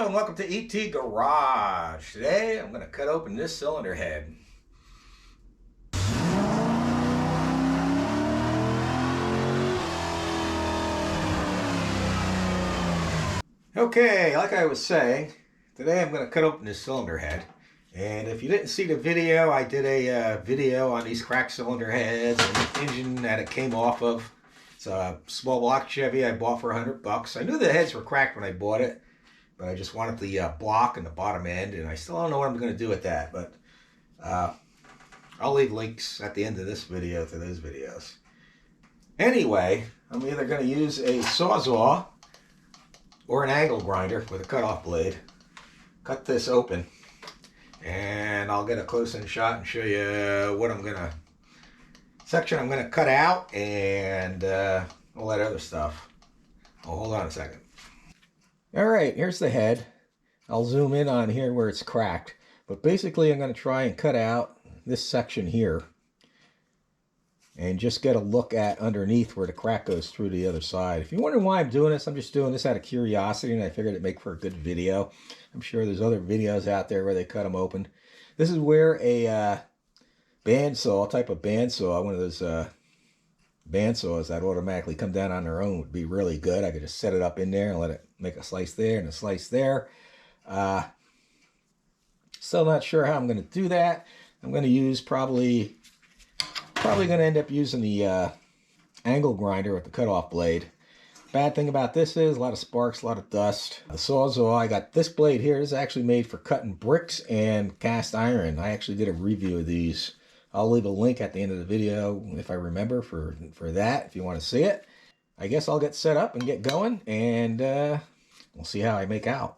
and welcome to ET Garage. Today I'm going to cut open this cylinder head. Okay, like I was saying, today I'm going to cut open this cylinder head. And if you didn't see the video, I did a video on these cracked cylinder heads and the engine that it came off of. It's a small block Chevy I bought for $100. I knew the heads were cracked when I bought it, but I just wanted the block and the bottom end, and I still don't know what I'm going to do with that, but I'll leave links at the end of this video to those videos. Anyway, I'm either going to use a Sawzall or an angle grinder with a cutoff blade. Cut this open, and I'll get a close-in shot and show you what section I'm going to cut out, and all that other stuff. Oh, hold on a second. Alright, here's the head. I'll zoom in on here where it's cracked. But basically I'm going to try and cut out this section here. And just get a look at underneath where the crack goes through to the other side. If you're wondering why I'm doing this, I'm just doing this out of curiosity, and I figured it'd make for a good video. I'm sure there's other videos out there where they cut them open. This is where a bandsaw, type of bandsaw, one of those bandsaws that automatically come down on their own would be really good. I could just set it up in there and let it make a slice there and a slice there. Still not sure how I'm going to do that. I'm going to use probably going to end up using the angle grinder with the cutoff blade. Bad thing about this is a lot of sparks, a lot of dust. The Sawzall, I got this blade here. This is actually made for cutting bricks and cast iron. I actually did a review of these. I'll leave a link at the end of the video if I remember for that, if you want to see it. I guess I'll get set up and get going, and we'll see how I make out.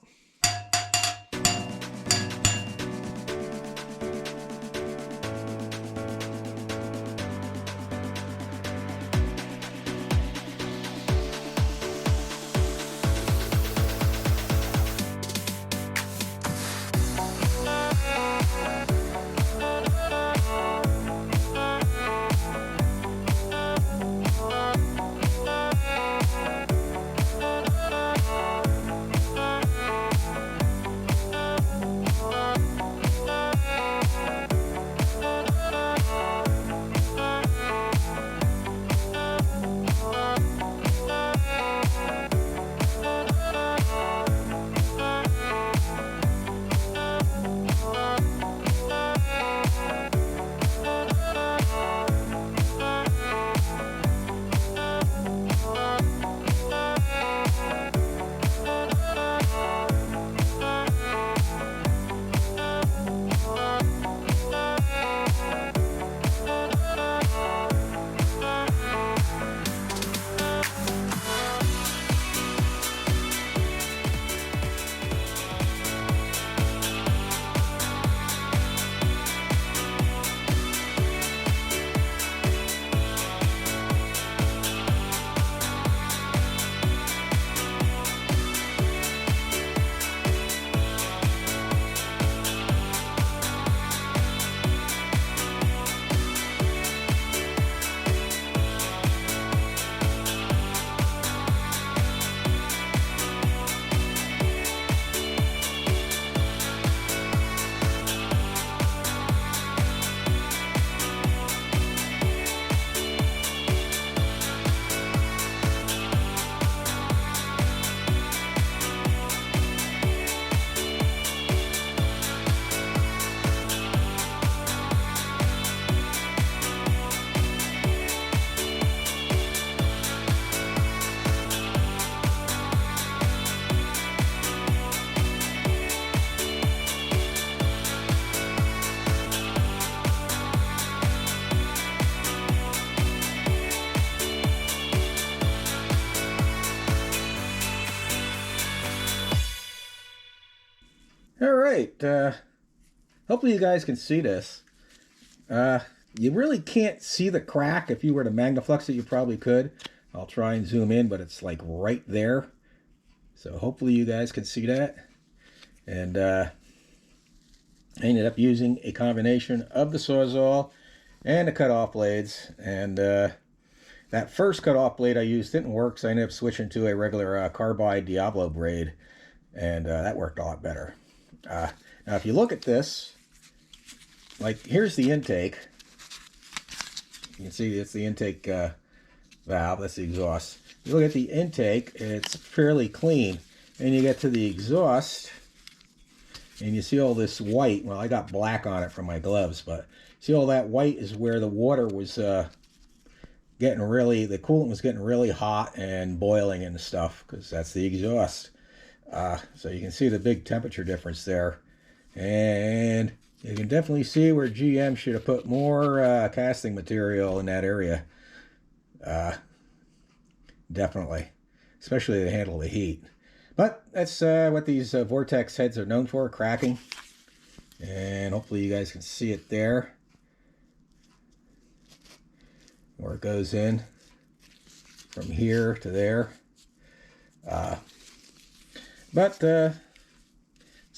Alright, hopefully you guys can see this. You really can't see the crack. If you were to Magnaflux it, you probably could. I'll try and zoom in, but it's like right there. So hopefully you guys can see that. And I ended up using a combination of the Sawzall and the cutoff blades. And that first cutoff blade I used didn't work, so I ended up switching to a regular carbide Diablo blade. and that worked a lot better. Now, if you look at this, like here's the intake. You can see it's the intake valve. That's the exhaust. You look at the intake, it's fairly clean. And you get to the exhaust, and you see all this white. Well, I got black on it from my gloves, but see all that white is where the water was getting really, the coolant was getting really hot and boiling and stuff, because that's the exhaust. So you can see the big temperature difference there. And you can definitely see where GM should have put more casting material in that area. Definitely. Especially to handle the heat. But that's what these Vortex heads are known for, cracking. And hopefully you guys can see it there, where it goes in from here to there. But it's a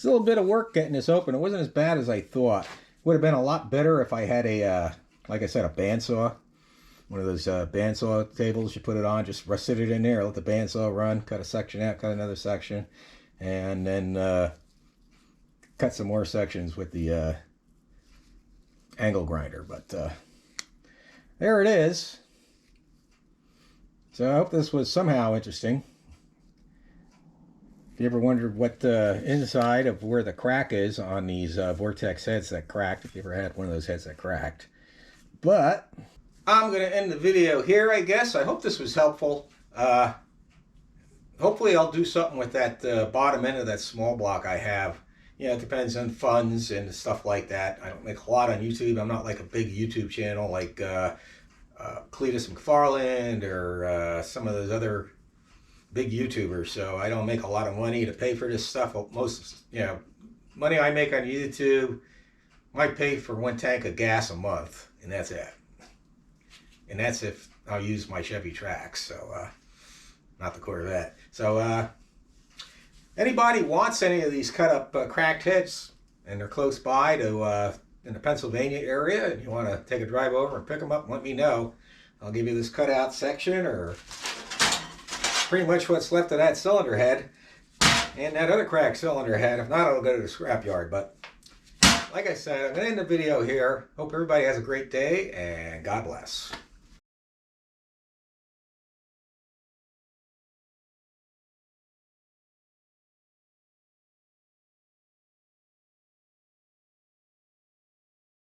little bit of work getting this open. It wasn't as bad as I thought. It would have been a lot better if I had a, like I said, a bandsaw. One of those bandsaw tables, you put it on, just sit it in there, let the bandsaw run, cut a section out, cut another section, and then cut some more sections with the angle grinder. But there it is. So I hope this was somehow interesting. If you ever wondered what the inside of where the crack is on these Vortex heads that cracked, if you ever had one of those heads that cracked. But I'm going to end the video here, I guess. I hope this was helpful. Hopefully I'll do something with that bottom end of that small block I have. You know, it depends on funds and stuff like that. I don't make a lot on YouTube. I'm not like a big YouTube channel like Cletus McFarland or some of those other big YouTubers. So I don't make a lot of money to pay for this stuff. Most, you know, money I make on YouTube might pay for 1 tank of gas a month, and that's it. And that's if I'll use my Chevy Trax, so not the Corvette. So anybody wants any of these cut up cracked heads and they're close by to in the Pennsylvania area and you want to take a drive over and pick them up, let me know. I'll give you this cutout section or pretty much what's left of that cylinder head and that other cracked cylinder head. If not, I'll go to the scrapyard. But like I said, I'm going to end the video here. Hope everybody has a great day and God bless.